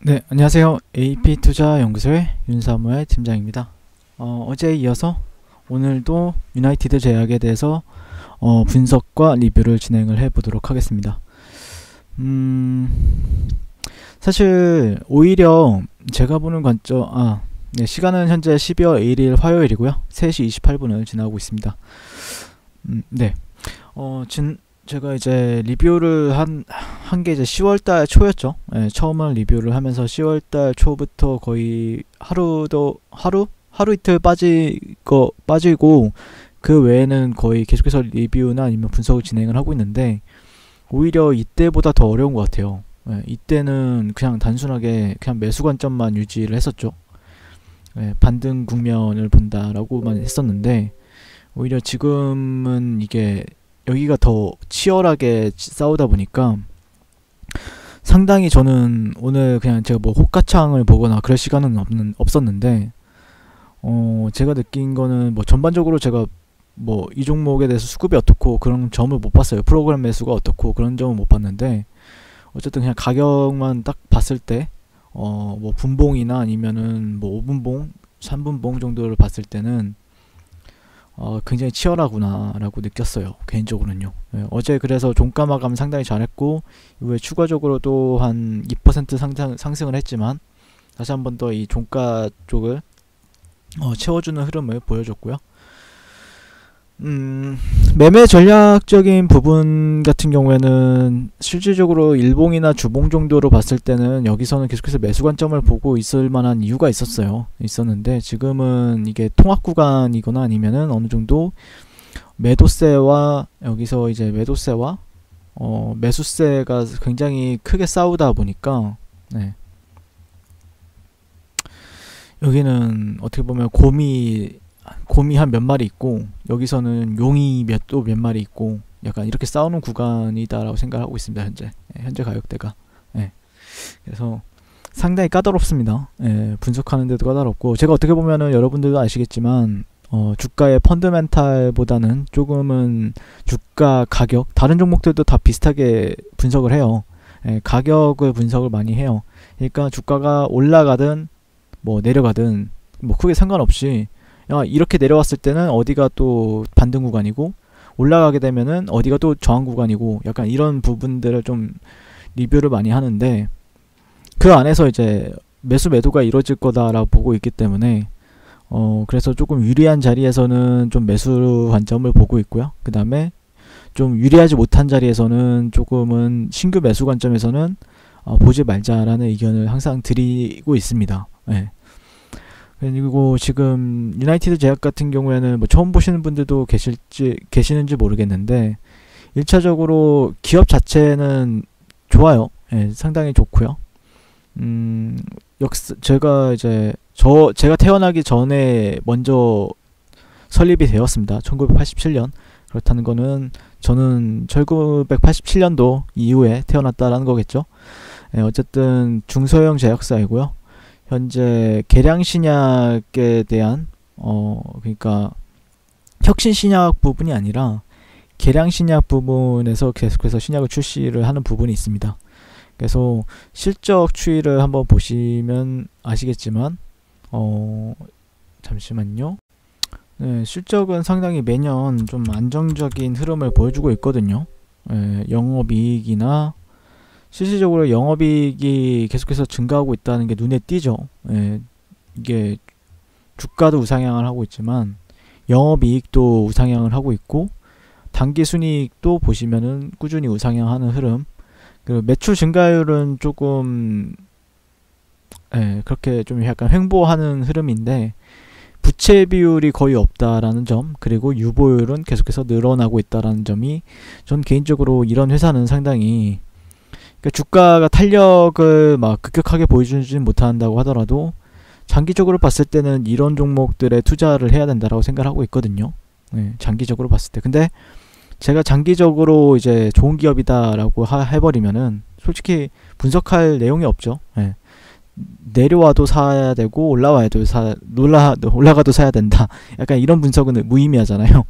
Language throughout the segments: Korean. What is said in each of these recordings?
네, 안녕하세요. AP투자연구소의 윤사무의 팀장입니다. 어제에 이어서 오늘도 유나이티드 제약에 대해서 분석과 리뷰를 진행을 해보도록 하겠습니다. 사실 오히려 제가 보는 관점, 네, 시간은 현재 12월 1일 화요일이고요. 3시 28분을 지나고 있습니다. 네, 제가 이제 리뷰를 한 게 이제 10월달 초였죠. 예, 처음을 리뷰를 하면서 10월달 초부터 거의 하루 이틀 빠지고 그 외에는 거의 계속해서 리뷰나 아니면 분석을 진행을 하고 있는데 오히려 이때보다 더 어려운 것 같아요. 예, 이때는 그냥 단순하게 그냥 매수 관점만 유지를 했었죠. 예, 반등 국면을 본다라고만 했었는데 오히려 지금은 이게 여기가 더 치열하게 싸우다 보니까 상당히 저는 오늘 그냥 제가 뭐 호가창을 보거나 그럴 시간은 없었는데 제가 느낀 거는 뭐 전반적으로 제가 뭐 이 종목에 대해서 수급이 어떻고 그런 점을 못 봤어요. 프로그램 매수가 어떻고 그런 점을 못 봤는데 어쨌든 그냥 가격만 딱 봤을 때 뭐 분봉이나 아니면은 뭐 5분봉, 3분봉 정도를 봤을 때는 굉장히 치열하구나 라고 느꼈어요. 개인적으로는요. 예, 어제 그래서 종가 마감 상당히 잘했고 이후에 추가적으로도 한 2% 상승을 했지만 다시 한 번 더 이 종가 쪽을 채워주는 흐름을 보여줬고요. 매매 전략적인 부분 같은 경우에는 실질적으로 일봉이나 주봉 정도로 봤을 때는 여기서는 계속해서 매수 관점을 보고 있을 만한 이유가 있었는데 지금은 이게 통합 구간이거나 아니면은 어느 정도 매도세와 여기서 이제 매도세와 매수세가 굉장히 크게 싸우다 보니까 네. 여기는 어떻게 보면 곰이 한 몇 마리 있고 여기서는 용이 몇 마리 있고 약간 이렇게 싸우는 구간이다라고 생각하고 있습니다. 현재 가격대가. 예. 그래서 상당히 까다롭습니다. 예, 분석하는데도 까다롭고 제가 어떻게 보면은 여러분들도 아시겠지만 주가의 펀더멘탈보다는 조금은 주가 가격 다른 종목들도 다 비슷하게 분석을 해요. 예, 가격을 분석을 많이 해요. 그러니까 주가가 올라가든 뭐 내려가든 뭐 크게 상관없이 이렇게 내려왔을 때는 어디가 또 반등 구간이고 올라가게 되면은 어디가 또 저항 구간이고 약간 이런 부분들을 좀 리뷰를 많이 하는데 그 안에서 이제 매도가 이루어질 거다라고 보고 있기 때문에 그래서 조금 유리한 자리에서는 좀 매수 관점을 보고 있고요. 그 다음에 좀 유리하지 못한 자리에서는 조금은 신규 매수 관점에서는 보지 말자라는 의견을 항상 드리고 있습니다. 네. 그리고 지금 유나이티드 제약 같은 경우에는 뭐 처음 보시는 분들도 계시는지 모르겠는데 1차적으로 기업 자체는 좋아요. 예, 상당히 좋고요. 제가 태어나기 전에 먼저 설립이 되었습니다. 1987년. 그렇다는 거는 저는 1987년도 이후에 태어났다라는 거겠죠. 예, 어쨌든 중소형 제약사이고요. 현재 계량신약에 대한 그러니까 혁신신약 부분이 아니라 계량신약 부분에서 계속해서 신약을 출시를 하는 부분이 있습니다. 그래서 실적 추이를 한번 보시면 아시겠지만 잠시만요. 네, 실적은 상당히 매년 좀 안정적인 흐름을 보여주고 있거든요. 영업이익이나 실질적으로 영업이익이 계속해서 증가하고 있다는 게 눈에 띄죠. 예, 이게 주가도 우상향을 하고 있지만 영업이익도 우상향을 하고 있고 당기순이익도 보시면은 꾸준히 우상향하는 흐름. 그리고 매출 증가율은 조금 그렇게 좀 약간 횡보하는 흐름인데 부채 비율이 거의 없다라는 점, 그리고 유보율은 계속해서 늘어나고 있다라는 점이 전 개인적으로 이런 회사는 상당히 주가가 탄력을 막 급격하게 보여주지는 못한다고 하더라도 장기적으로 봤을 때는 이런 종목들에 투자를 해야 된다라고 생각을 하고 있거든요. 네, 장기적으로 봤을 때. 근데 제가 장기적으로 이제 좋은 기업이다라고 해버리면은 솔직히 분석할 내용이 없죠. 네. 내려와도 사야 되고 올라가도 사야 된다. 약간 이런 분석은 무의미하잖아요.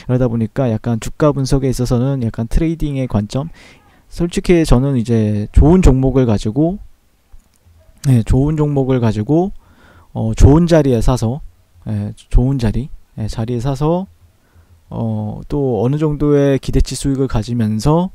그러다 보니까 약간 주가 분석에 있어서는 약간 트레이딩의 관점. 솔직히 저는 이제 좋은 종목을 가지고 네, 좋은 종목을 가지고 좋은 자리에 사서, 좋은 자리에 사서 또 어느 정도의 기대치 수익을 가지면서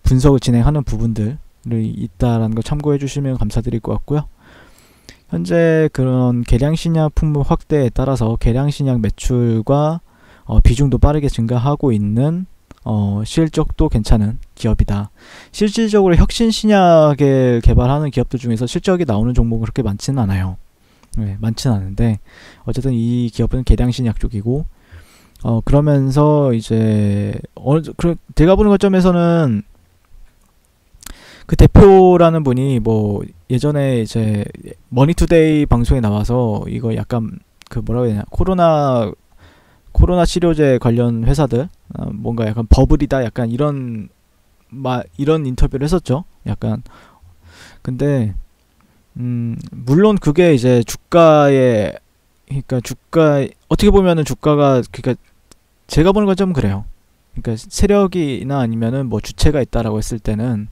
분석을 진행하는 부분들이 있다라는 거 참고해 주시면 감사드릴 것 같고요. 현재 그런 계량신약 품목 확대에 따라서 계량신약 매출과 비중도 빠르게 증가하고 있는 실적도 괜찮은 기업이다. 실질적으로 혁신신약을 개발하는 기업들 중에서 실적이 나오는 종목은 그렇게 많지는 않아요. 네, 많지는 않은데 어쨌든 이 기업은 계량신약 쪽이고 그러면서 이제 제가 보는 관점에서는 그 대표라는 분이 뭐 예전에 이제 머니투데이 방송에 나와서 이거 약간 그 뭐라고 해야 되냐, 코로나 치료제 관련 회사들 뭔가 약간 버블이다 약간 이런 인터뷰를 했었죠. 약간 근데 물론 그게 이제 그러니까 어떻게 보면은 주가가, 그러니까 제가 보는 관점은 그래요. 그러니까 세력이나 아니면은 뭐 주체가 있다라고 했을 때는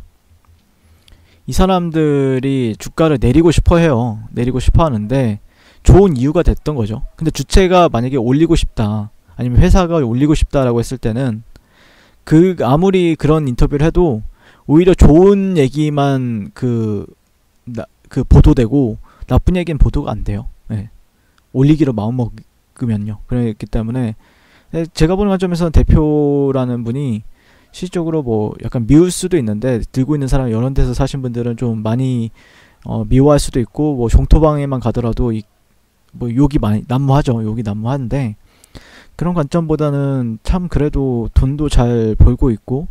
이 사람들이 주가를 내리고 싶어 해요. 내리고 싶어 하는데 좋은 이유가 됐던 거죠. 근데 주체가 만약에 올리고 싶다, 아니면 회사가 올리고 싶다라고 했을 때는 아무리 그런 인터뷰를 해도 오히려 좋은 얘기만 보도되고 나쁜 얘기는 보도가 안 돼요. 네. 올리기로 마음 먹으면요. 그렇기 때문에 제가 보는 관점에서는 대표라는 분이 실질적으로 뭐 약간 미울 수도 있는데, 들고 있는 사람 여러 데서 사신 분들은 좀 많이 미워할 수도 있고, 뭐 종토방에만 가더라도 뭐 욕이 많이 난무하죠. 욕이 난무하는데, 그런 관점보다는 참 그래도 돈도 잘 벌고 있고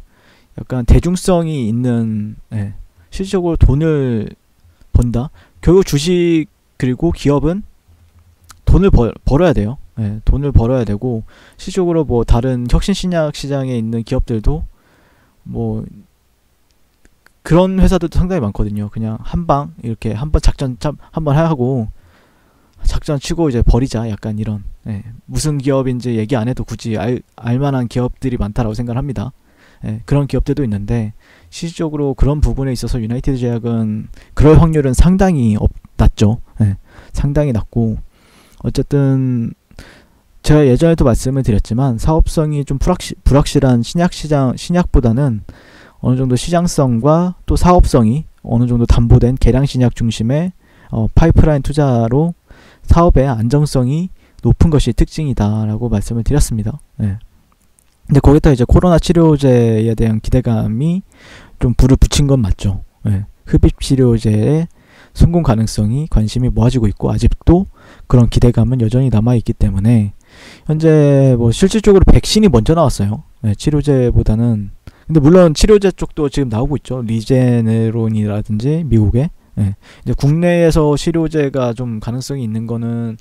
약간 대중성이 있는, 실질적으로 돈을 번다. 결국 주식 그리고 기업은 돈을 벌어야 돼요. 돈을 벌어야 되고, 실질적으로 뭐 다른 혁신신약 시장에 있는 기업들도 뭐 그런 회사들도 상당히 많거든요. 그냥 한방 이렇게 한번 작전 한번 하고 작전 치고 이제 버리자, 약간 이런, 무슨 기업인지 얘기 안 해도 굳이 알만한 기업들이 많다라고 생각을 합니다. 그런 기업들도 있는데 실질적으로 그런 부분에 있어서 유나이티드 제약은 그럴 확률은 상당히 낮죠. 상당히 낮고, 어쨌든 제가 예전에도 말씀을 드렸지만 사업성이 좀 불확실한 신약보다는 어느 정도 시장성과 또 사업성이 어느 정도 담보된 계량신약 중심의 파이프라인 투자로 사업의 안정성이 높은 것이 특징이다라고 말씀을 드렸습니다. 근데 거기다 이제 코로나 치료제에 대한 기대감이 좀 불을 붙인 건 맞죠. 흡입 치료제의 성공 가능성이 관심이 모아지고 있고, 아직도 그런 기대감은 여전히 남아있기 때문에 현재 뭐 실질적으로 백신이 먼저 나왔어요. 치료제보다는. 근데 물론 치료제 쪽도 지금 나오고 있죠. 리제네론이라든지 미국에. 이제 국내에서 치료제가 좀 가능성이 있는 거는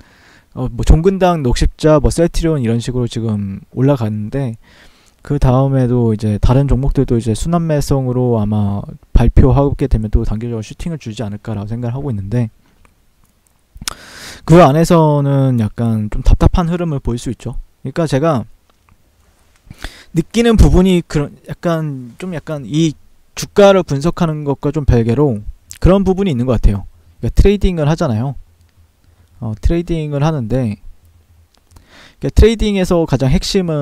뭐 종근당, 녹십자, 뭐 셀트리온 이런 식으로 지금 올라가는데, 그 다음에도 이제 다른 종목들도 이제 순환매성으로 아마 발표하게 되면 또 단계적으로 슈팅을 주지 않을까라고 생각을 하고 있는데, 그 안에서는 약간 좀 답답한 흐름을 보일 수 있죠. 그러니까 제가 느끼는 부분이 약간 이 주가를 분석하는 것과 좀 별개로 그런 부분이 있는 것 같아요. 그러니까 트레이딩을 하잖아요. 트레이딩을 하는데, 그러니까 트레이딩에서 가장 핵심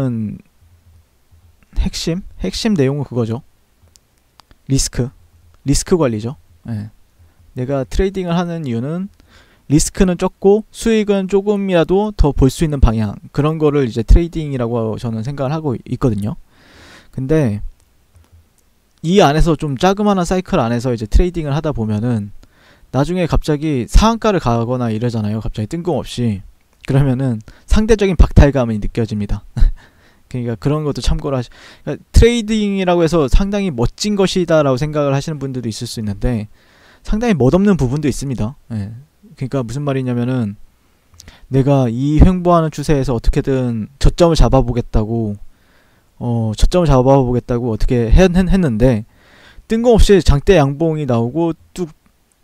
내용은 그거죠. 리스크 관리죠. 내가 트레이딩을 하는 이유는 리스크는 적고 수익은 조금이라도 더 볼 수 있는 방향, 그런 거를 이제 트레이딩이라고 저는 생각을 하고 있거든요. 근데 이 안에서 좀 자그마한 사이클 안에서 이제 트레이딩을 하다 보면은 나중에 갑자기 상한가를 가거나 이러잖아요. 갑자기 뜬금없이. 그러면은 상대적인 박탈감이 느껴집니다. 그러니까 그런 것도 참고를 그러니까 트레이딩이라고 해서 상당히 멋진 것이다 라고 생각을 하시는 분들도 있을 수 있는데 상당히 멋없는 부분도 있습니다. 그러니까 무슨 말이냐면은 내가 이 횡보하는 추세에서 어떻게든 저점을 잡아보겠다고 어떻게 했는데 뜬금없이 장대 양봉이 나오고 뚝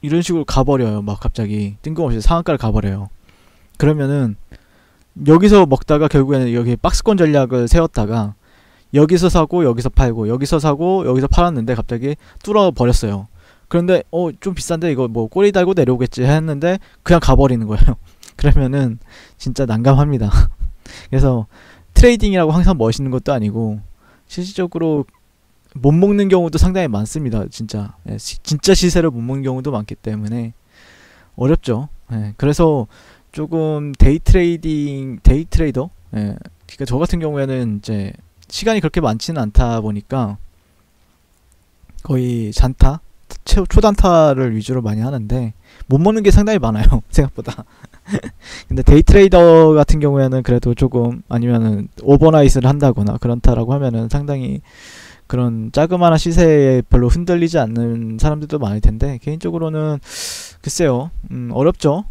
이런 식으로 가버려요. 막 갑자기 뜬금없이 상한가를 가버려요. 그러면은 여기서 먹다가 결국에는 여기 박스권 전략을 세웠다가 여기서 사고 여기서 팔고 여기서 사고 여기서 팔았는데 갑자기 뚫어버렸어요. 그런데 좀 비싼데 이거 뭐 꼬리 달고 내려오겠지 했는데 그냥 가버리는 거예요. 그러면은 진짜 난감합니다. 그래서 트레이딩이라고 항상 멋있는 것도 아니고 실질적으로 못 먹는 경우도 상당히 많습니다. 진짜 진짜 시세를 못 먹는 경우도 많기 때문에 어렵죠. 그래서 조금 데이 트레이더, 그러니까 저 같은 경우에는 이제 시간이 그렇게 많지는 않다 보니까 거의 잔타, 초단타를 위주로 많이 하는데 못 먹는 게 상당히 많아요. 생각보다. 근데 데이 트레이더 같은 경우에는 그래도 조금 아니면은 오버나잇을 한다거나 그렇다라고 하면은 상당히 그런 자그마한 시세에 별로 흔들리지 않는 사람들도 많을 텐데 개인적으로는 글쎄요, 어렵죠.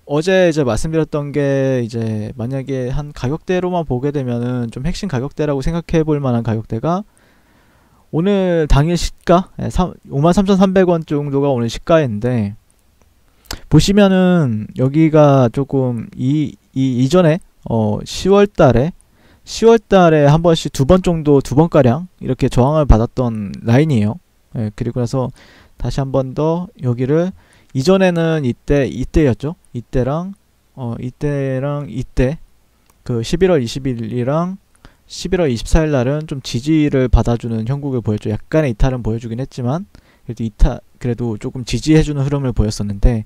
어제 이제 말씀드렸던 게 이제 만약에 한 가격대로만 보게 되면은 좀 핵심 가격대라고 생각해 볼 만한 가격대가 오늘 당일 시가 53,300원 정도가 오늘 시가인데 보시면은 여기가 조금 이전에 10월달에 한 번씩 두 번 가량 이렇게 저항을 받았던 라인이에요. 그리고 나서 다시 한 번 더 여기를 이전에는 이때였죠. 이때랑 이때 그 11월 20일이랑 11월 24일 날은 좀 지지를 받아주는 형국을 보였죠. 약간의 이탈은 보여주긴 했지만 그래도 조금 지지해주는 흐름을 보였었는데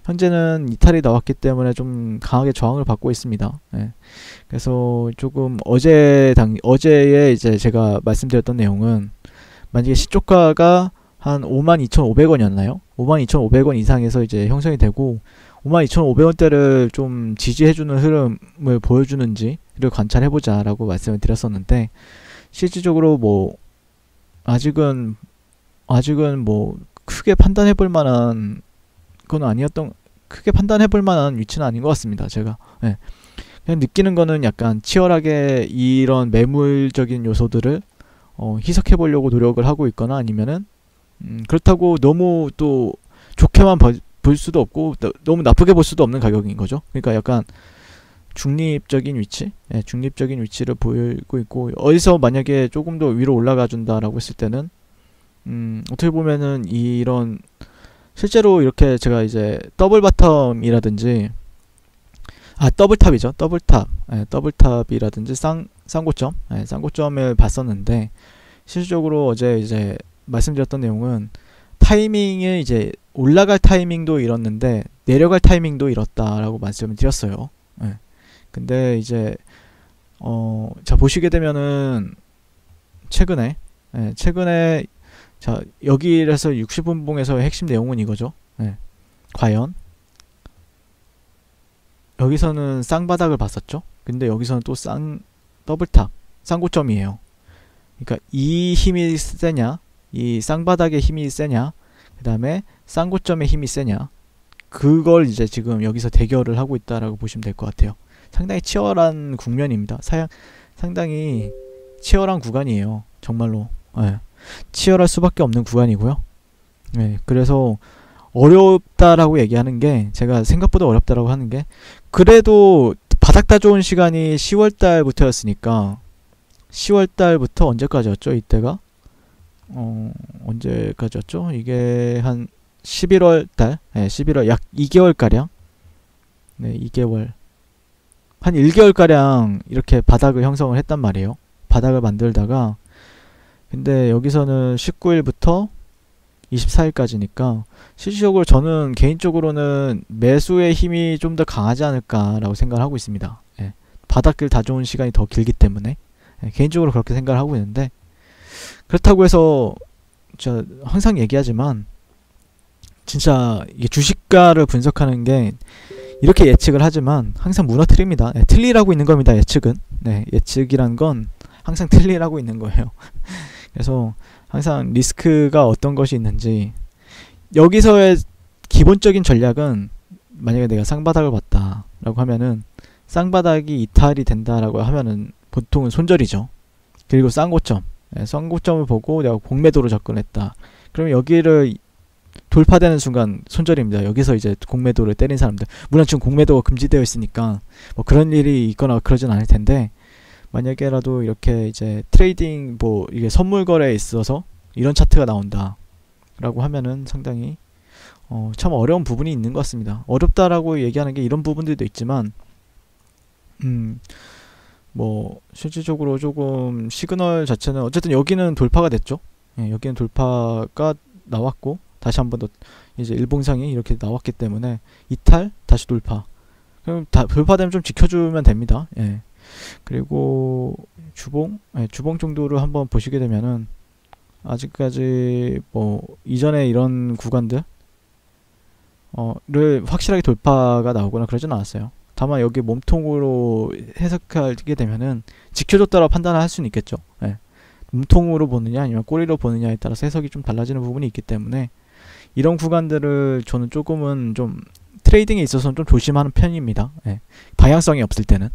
현재는 이탈이 나왔기 때문에 좀 강하게 저항을 받고 있습니다. 그래서 조금 어제에 이제 제가 말씀드렸던 내용은 만약에 시초가가 한 52,500원이었나요? 52,500원 이상에서 이제 형성이 되고 52,500원대를 좀 지지해주는 흐름을 보여주는지를 관찰해보자 라고 말씀을 드렸었는데 실질적으로 뭐 아직은 뭐 크게 판단해볼 만한 크게 판단해볼 만한 위치는 아닌 것 같습니다. 제가 그냥 느끼는 거는 약간 치열하게 이런 매물적인 요소들을 희석해보려고 노력을 하고 있거나 아니면은 그렇다고 너무 또 좋게만 볼 수도 없고 너무 나쁘게 볼 수도 없는 가격인 거죠. 그러니까 약간 중립적인 위치를 보이고 있고 어디서 만약에 조금 더 위로 올라가 준다라고 했을 때는 어떻게 보면은 이런 실제로 이렇게 제가 이제 더블 바텀이라든지 더블탑이죠. 더블탑이라든지 쌍고점, 쌍고점을 봤었는데 실질적으로 어제 이제 말씀드렸던 내용은 타이밍을 이제 올라갈 타이밍도 잃었는데 내려갈 타이밍도 잃었다라고 말씀을 드렸어요. 근데 이제 자 보시게 되면은 최근에 자 여기에서 60분봉에서의 핵심 내용은 이거죠. 과연 여기서는 쌍바닥을 봤었죠. 근데 여기서는 또 더블탑 쌍고점이에요. 그러니까 이 힘이 세냐, 이 쌍바닥의 힘이 세냐, 그 다음에 쌍고점의 힘이 세냐, 그걸 이제 지금 여기서 대결을 하고 있다라고 보시면 될 것 같아요. 상당히 치열한 국면입니다. 상당히 치열한 구간이에요. 정말로 치열할 수밖에 없는 구간이고요. 그래서 어렵다라고 얘기하는 게 제가 생각보다 어렵다라고 하는 게 그래도 바닥 다 좋은 시간이 10월달부터였으니까 10월달부터 언제까지였죠? 이때가 언제까지였죠? 이게 한 11월달 11월 약 2개월가량 2개월 한 1개월가량 이렇게 바닥을 형성을 했단 말이에요. 바닥을 만들다가 근데 여기서는 19일부터 24일까지니까 실질적으로 저는 개인적으로는 매수의 힘이 좀 더 강하지 않을까라고 생각을 하고 있습니다. 바닥을 다 좋은 시간이 더 길기 때문에 개인적으로 그렇게 생각을 하고 있는데 그렇다고 해서 제가 항상 얘기하지만 진짜 이게 주식가를 분석하는 게 이렇게 예측을 하지만 항상 무너뜨립니다. 틀리라고 있는 겁니다. 예측은 예측이란 건 항상 틀리라고 있는 거예요. 그래서 항상 리스크가 어떤 것이 있는지 여기서의 기본적인 전략은 만약에 내가 쌍바닥을 봤다 라고 하면은 쌍바닥이 이탈이 된다라고 하면은 보통은 손절이죠. 그리고 쌍고점을 보고 내가 공매도로 접근했다. 그러면 여기를 돌파되는 순간 손절입니다. 여기서 이제 공매도를 때린 사람들, 물론 지금 공매도가 금지되어 있으니까 뭐 그런 일이 있거나 그러진 않을 텐데 만약에라도 이렇게 이제 트레이딩 뭐 이게 선물 거래에 있어서 이런 차트가 나온다. 라고 하면은 상당히 참 어려운 부분이 있는 것 같습니다. 어렵다라고 얘기하는 게 이런 부분들도 있지만 뭐 실질적으로 조금 시그널 자체는 어쨌든 여기는 돌파가 됐죠. 예, 여기는 돌파가 나왔고 다시 한번 더 이제 일봉상이 이렇게 나왔기 때문에 이탈 다시 돌파. 그럼 돌파되면 좀 지켜주면 됩니다. 예. 그리고 주봉, 예, 주봉 정도를 한번 보시게 되면은 아직까지 뭐 이전에 이런 구간들 를 확실하게 돌파가 나오거나 그러진 않았어요. 다만 여기 몸통으로 해석하게 되면은 지켜줬다고 판단을 할 수는 있겠죠. 예. 몸통으로 보느냐 아니면 꼬리로 보느냐에 따라서 해석이 좀 달라지는 부분이 있기 때문에 이런 구간들을 저는 조금은 좀 트레이딩에 있어서는 좀 조심하는 편입니다. 예. 방향성이 없을 때는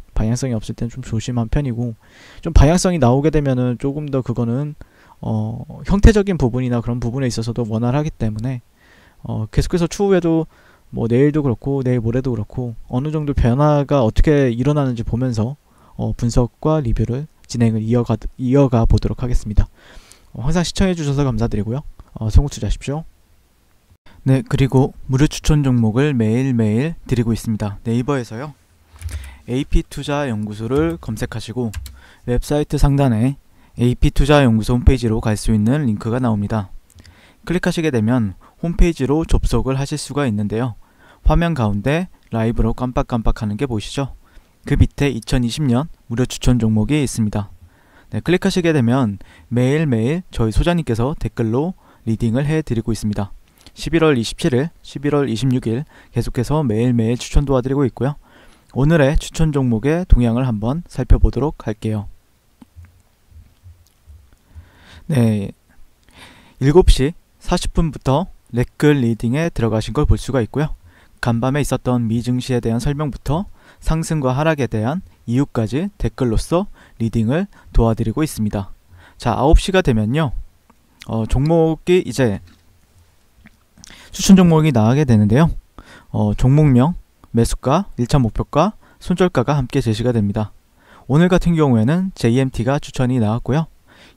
좀 조심한 편이고, 좀 방향성이 나오게 되면은 조금 더 그거는 형태적인 부분이나 그런 부분에 있어서도 원활하기 때문에 계속해서 추후에도 뭐 내일도 그렇고 내일 모레도 그렇고 어느 정도 변화가 어떻게 일어나는지 보면서 분석과 리뷰를 진행을 이어가 보도록 하겠습니다. 항상 시청해 주셔서 감사드리고요. 성공 투자하십시오. 네, 그리고 무료 추천 종목을 매일매일 드리고 있습니다. 네이버에서요, AP투자연구소를 검색하시고 웹사이트 상단에 AP투자연구소 홈페이지로 갈 수 있는 링크가 나옵니다. 클릭하시게 되면 홈페이지로 접속을 하실 수가 있는데요. 화면 가운데 라이브로 깜빡깜빡하는 게 보이시죠? 그 밑에 2020년 무료 추천 종목이 있습니다. 네, 클릭하시게 되면 매일매일 저희 소장님께서 댓글로 리딩을 해드리고 있습니다. 11월 27일, 11월 26일 계속해서 매일매일 추천 도와드리고 있고요. 오늘의 추천 종목의 동향을 한번 살펴보도록 할게요. 네, 7시 40분부터 레클 리딩에 들어가신 걸 볼 수가 있고요. 간밤에 있었던 미 증시에 대한 설명부터 상승과 하락에 대한 이유까지 댓글로서 리딩을 도와드리고 있습니다. 자, 9시가 되면요, 종목이 이제 추천 종목이 나가게 되는데요. 종목명, 매수가, 1차 목표가, 손절가가 함께 제시가 됩니다. 오늘 같은 경우에는 JMT가 추천이 나왔고요.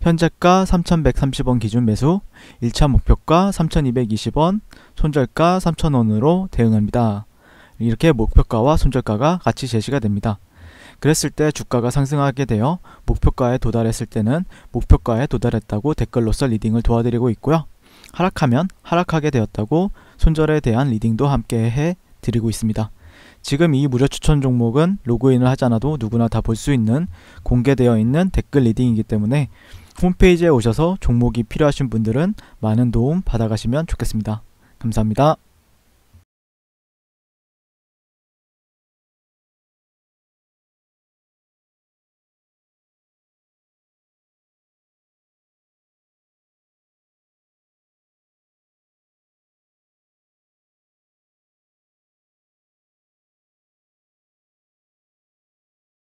현재가 3,130원 기준 매수, 1차 목표가 3,220원, 손절가 3,000원으로 대응합니다. 이렇게 목표가와 손절가가 같이 제시가 됩니다. 그랬을 때 주가가 상승하게 되어 목표가에 도달했을 때는 목표가에 도달했다고 댓글로서 리딩을 도와드리고 있고요. 하락하면 하락하게 되었다고 손절에 대한 리딩도 함께 해드리고 있습니다. 지금 이 무료 추천 종목은 로그인을 하지 않아도 누구나 다 볼 수 있는 공개되어 있는 댓글 리딩이기 때문에 홈페이지에 오셔서 종목이 필요하신 분들은 많은 도움 받아가시면 좋겠습니다. 감사합니다.